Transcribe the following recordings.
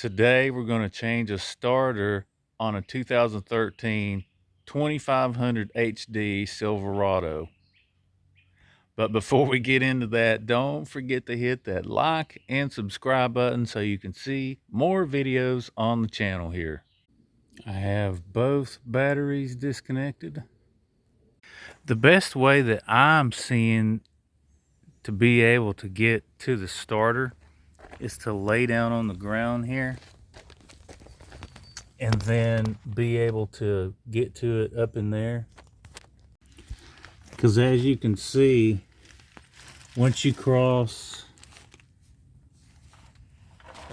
Today we're going to change a starter on a 2013 2500 HD Silverado. But before we get into that, don't forget to hit that like and subscribe button so you can see more videos on the channel here. I have both batteries disconnected. The best way that I'm seeing to be able to get to the starter is to lay down on the ground here and then be able to get to it up in there. Because as you can see, once you cross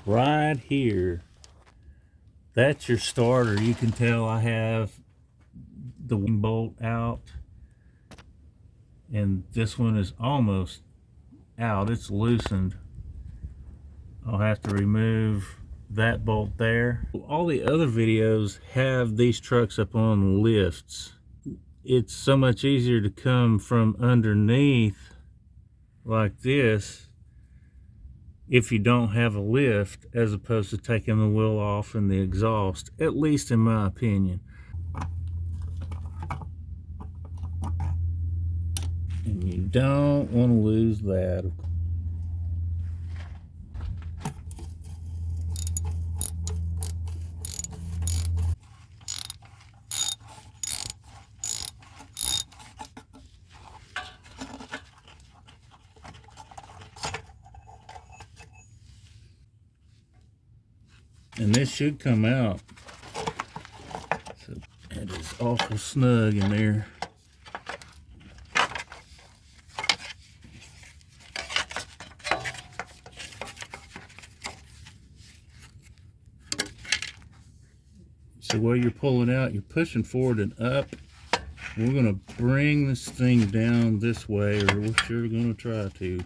right here, that's your starter. You can tell I have the wing bolt out, and this one is almost out. It's loosened. I'll have to remove that bolt there. All the other videos have these trucks up on lifts. It's so much easier to come from underneath like this if you don't have a lift, as opposed to taking the wheel off and the exhaust, at least in my opinion. And you don't want to lose that. And this should come out. So it is awful snug in there. So while you're pulling out, you're pushing forward and up. We're going to bring this thing down this way, or we're sure going to try to.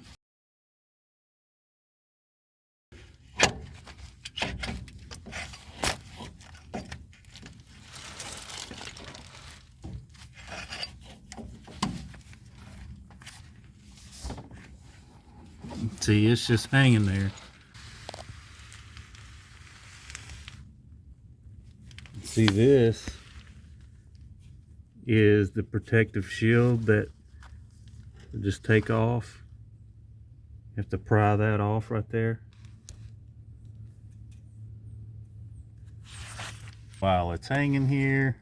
See, it's just hanging there. See, this is the protective shield that will just take off. You have to pry that off right there. While it's hanging here,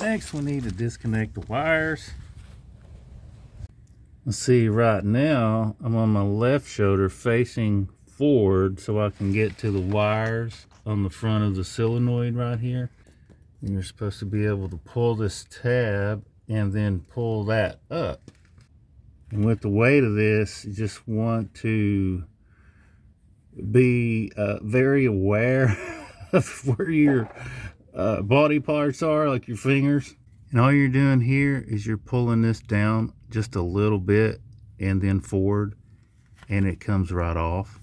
next we need to disconnect the wires. Let's see, right now I'm on my left shoulder facing forward so I can get to the wires on the front of the solenoid right here. And you're supposed to be able to pull this tab and then pull that up. And with the weight of this, you just want to be very aware of where your body parts are, like your fingers. And all you're doing here is you're pulling this down just a little bit and then forward, and it comes right off.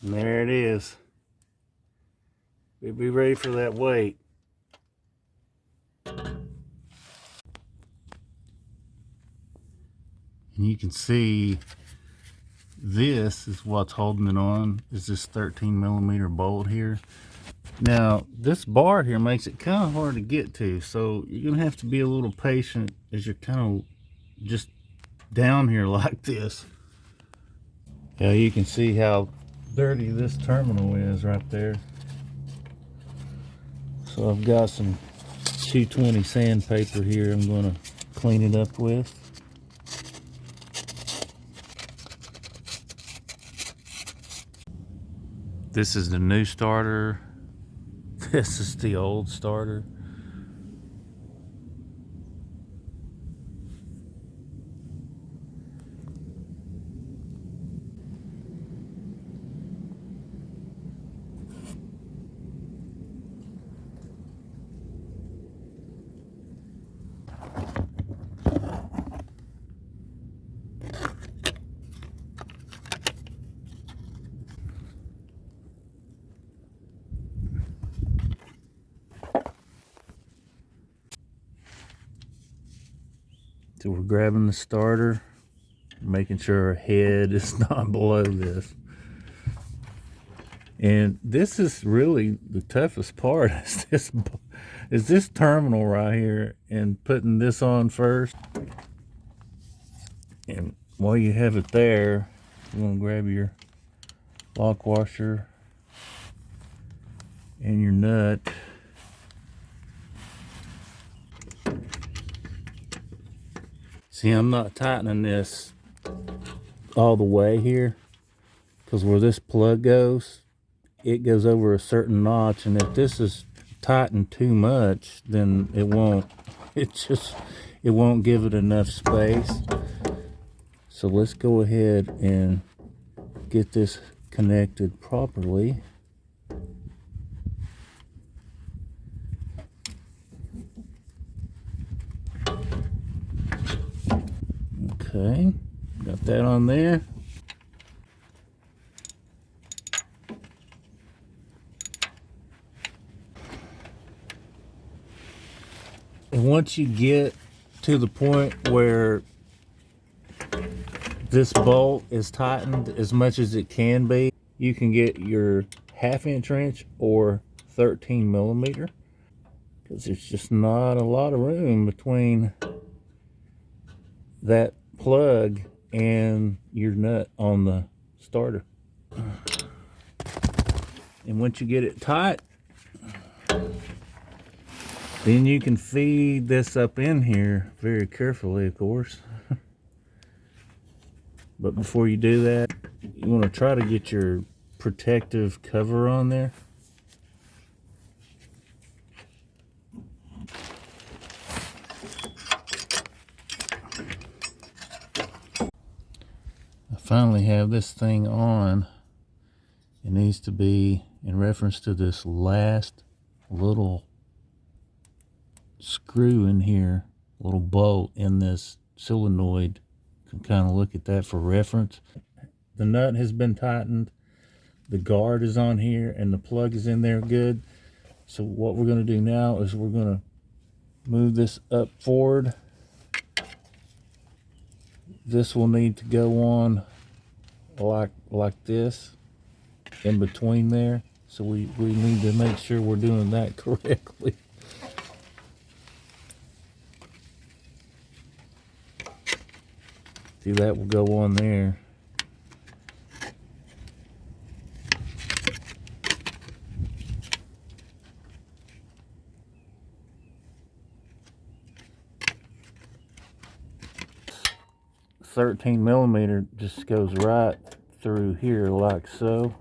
And there it is. We'll be ready for that weight. And you can see this is what's holding it on, is this 13mm bolt here. Now this bar here makes it kind of hard to get to, so you're gonna have to be a little patient as you're kind of just down here like this. Yeah, you can see how dirty this terminal is right there. So I've got some 220 sandpaper here I'm going to clean it up with. This is the new starter. This is the old starter. So we're grabbing the starter, making sure our head is not below this. And this is really the toughest part is this terminal right here, and putting this on first. And while you have it there, you want to grab your lock washer and your nut. See, I'm not tightening this all the way here, because where this plug goes, it goes over a certain notch, and if this is tightened too much, then it won't give it enough space. So let's go ahead and get this connected properly. Okay, got that on there. And once you get to the point where this bolt is tightened as much as it can be, you can get your 1/2 wrench or 13 millimeter, because there's just not a lot of room between that plug and your nut on the starter. And once you get it tight, then you can feed this up in here very carefully, of course. But before you do that, you want to try to get your protective cover on there. I finally have this thing on. It needs to be in reference to this last little screw in here, little bolt in this solenoid. You can kind of look at that for reference. The nut has been tightened, the guard is on here, and the plug is in there good. So what we're going to do now is we're going to move this up forward. This will need to go on like this in between there. So we need to make sure we're doing that correctly. See, that will go on there. .13 millimeter just goes right through here like so.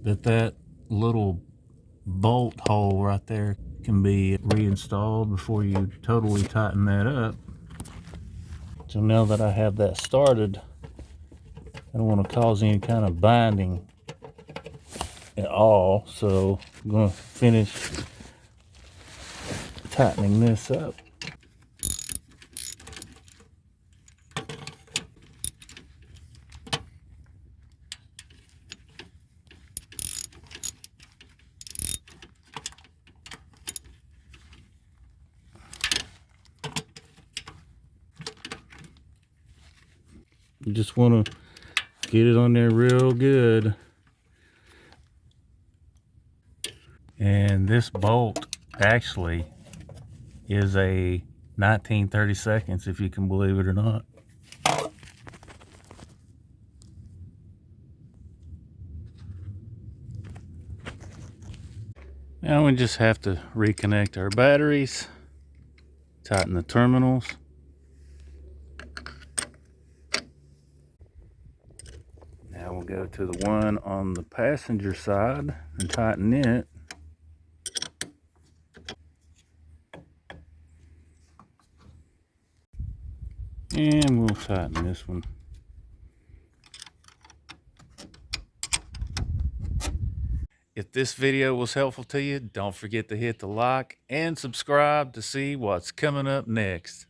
That little bolt hole right there can be reinstalled before you totally tighten that up. So now that I have that started, I don't want to cause any kind of binding at all, so I'm going to finish tightening this up. You just want to get it on there real good. And this bolt actually is a 19/32, if you can believe it or not. Now we just have to reconnect our batteries, tighten the terminals, go to the one on the passenger side and tighten it. And we'll tighten this one. If this video was helpful to you, don't forget to hit the like and subscribe to see what's coming up next.